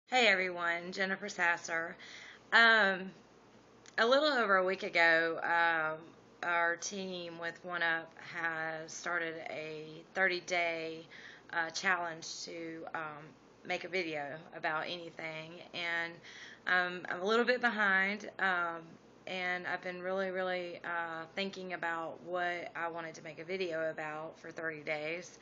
Hey everyone, Jennifer Sasser. Um, a little over a week ago, our team with One Up has started a 30-day challenge to make a video about anything, and I'm a little bit behind, and I've been really thinking about what I wanted to make a video about for 30 days.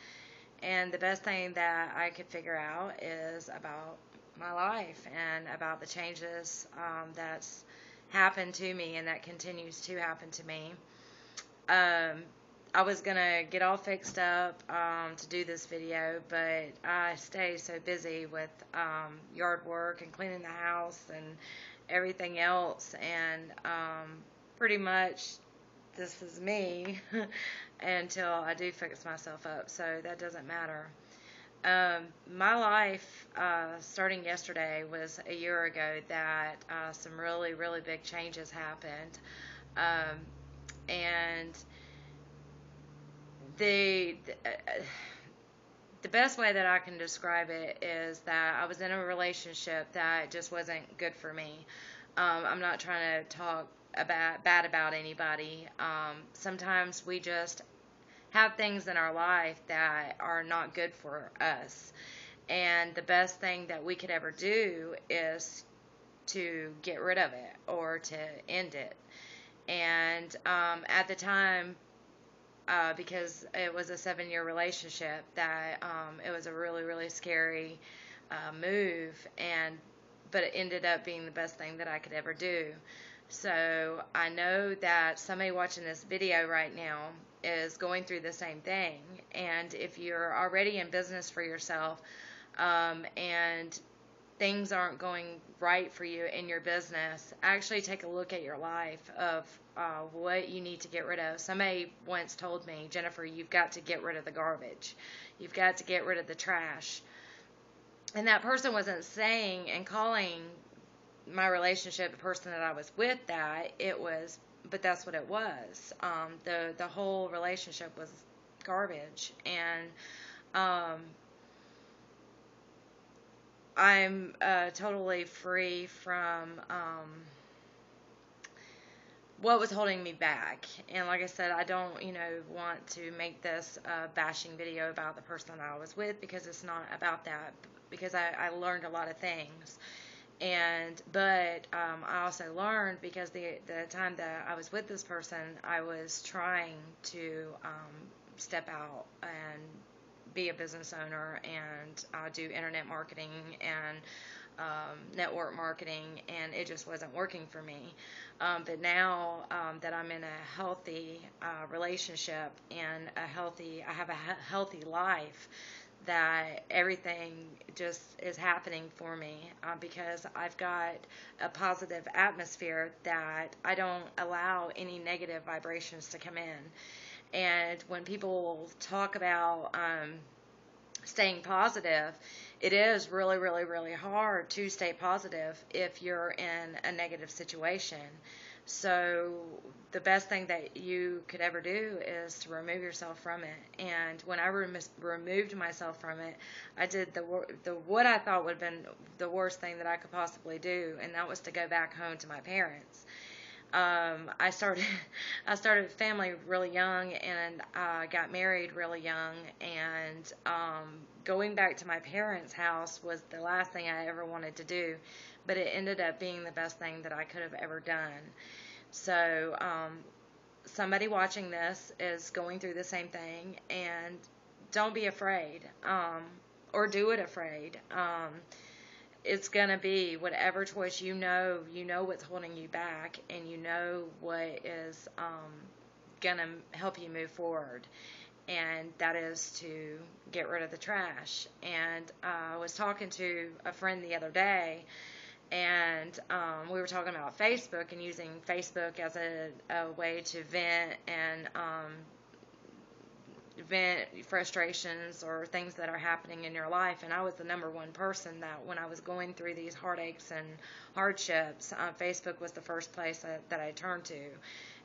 And the best thing that I could figure out is about my life and about the changes that's happened to me and that continues to happen to me. Um, I was gonna get all fixed up to do this video, but I stay so busy with yard work and cleaning the house and everything else, and pretty much this is me until I do fix myself up, so that doesn't matter. My life, starting yesterday, was a year ago that some really big changes happened. Um, and the, the best way that I can describe it is that I was in a relationship that just wasn't good for me. I'm not trying to talk bad about anybody. Sometimes we just have things in our life that are not good for us. And the best thing that we could ever do is to get rid of it or to end it. And at the time, because it was a 7-year relationship, that it was a really scary move, and but it ended up being the best thing that I could ever do. So I know that somebody watching this video right now is going through the same thing. And if you're already in business for yourself, and things aren't going right for you in your business, actually take a look at your life of what you need to get rid of. Somebody once told me, Jennifer, you've got to get rid of the garbage. You've got to get rid of the trash. And that person wasn't saying and calling my relationship, the person that I was with, that it was, but that's what it was. The whole relationship was garbage, and I'm totally free from what was holding me back. And like I said, I don't, want to make this bashing video about the person that I was with, because it's not about that. Because I learned a lot of things. But I also learned, because the time that I was with this person, I was trying to step out and be a business owner and do internet marketing and network marketing, and it just wasn't working for me. But now that I'm in a healthy relationship and I have a healthy life, that everything just is happening for me, because I've got a positive atmosphere, that I don't allow any negative vibrations to come in. And when people talk about staying positive, it is really hard to stay positive if you're in a negative situation. So the best thing that you could ever do is to remove yourself from it. And when I removed myself from it, I did the what I thought would have been the worst thing that I could possibly do, and that was to go back home to my parents. I started I started family really young, and got married really young, and going back to my parents' house was the last thing I ever wanted to do, but it ended up being the best thing that I could have ever done. So somebody watching this is going through the same thing, and don't be afraid, or do it afraid. It's going to be whatever choice you know what's holding you back, and you know what is going to help you move forward, and that is to get rid of the trash. And I was talking to a friend the other day, and we were talking about Facebook and using Facebook as a way to vent frustrations or things that are happening in your life. And I was the number one person that, when I was going through these heartaches and hardships, Facebook was the first place that I turned to.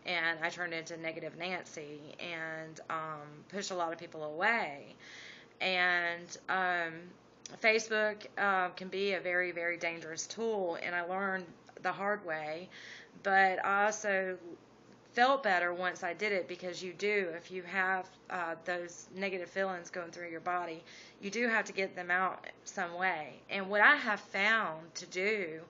And I turned into Negative Nancy, and pushed a lot of people away. And Facebook can be a very, very dangerous tool, and I learned the hard way. But I also felt better once I did it, because you do, if you have those negative feelings going through your body, you do have to get them out some way. And what I have found to do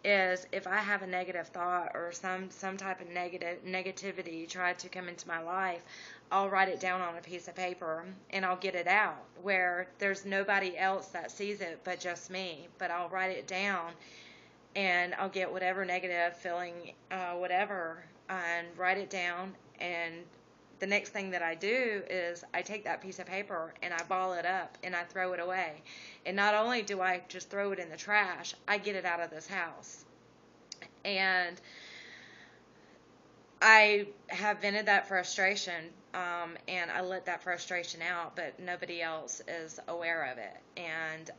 is, if I have a negative thought or some type of negativity try to come into my life, I'll write it down on a piece of paper and I'll get it out where there's nobody else that sees it but just me. But I'll write it down and I'll get whatever negative feeling, whatever, and write it down. And the next thing that I do is I take that piece of paper and I ball it up and I throw it away. And not only do I just throw it in the trash, I get it out of this house. And I have vented that frustration, and I let that frustration out, but nobody else is aware of it. And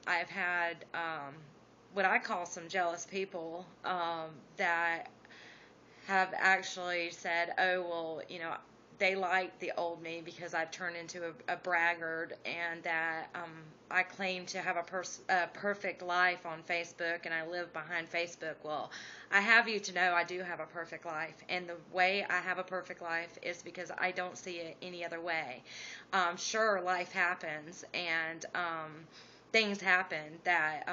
I've had what I call some jealous people that have actually said, oh, well, they like the old me because I've turned into a braggart, and that I claim to have a perfect life on Facebook and I live behind Facebook. Well, I have you to know I do have a perfect life, and the way I have a perfect life is because I don't see it any other way. Sure, life happens, and things happen that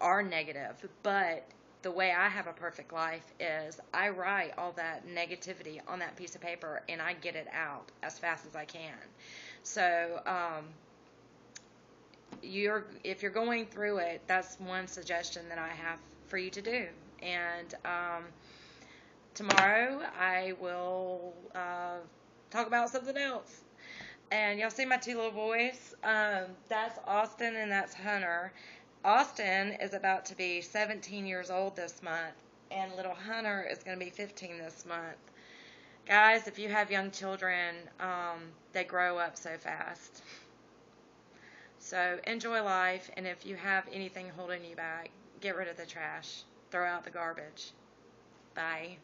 are negative, but the way I have a perfect life is I write all that negativity on that piece of paper and I get it out as fast as I can. So if you're going through it, that's one suggestion that I have for you to do. And tomorrow I will talk about something else. And y'all see my two little boys? That's Austin and that's Hunter. Austin is about to be 17 years old this month, and little Hunter is going to be 15 this month. Guys, if you have young children, they grow up so fast. So enjoy life, and if you have anything holding you back, get rid of the trash. Throw out the garbage. Bye.